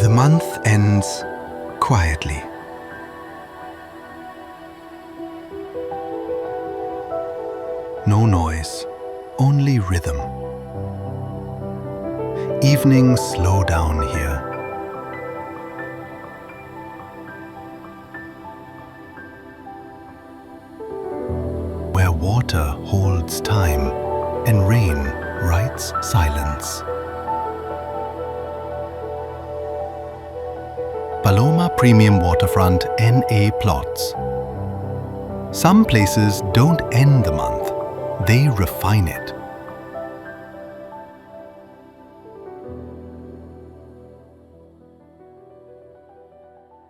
The month ends quietly. No noise, only rhythm. Evenings slow down here. Where water holds time and rain writes silence. Paloma Premium Waterfront NA plots. Some places don't end the month, they refine it.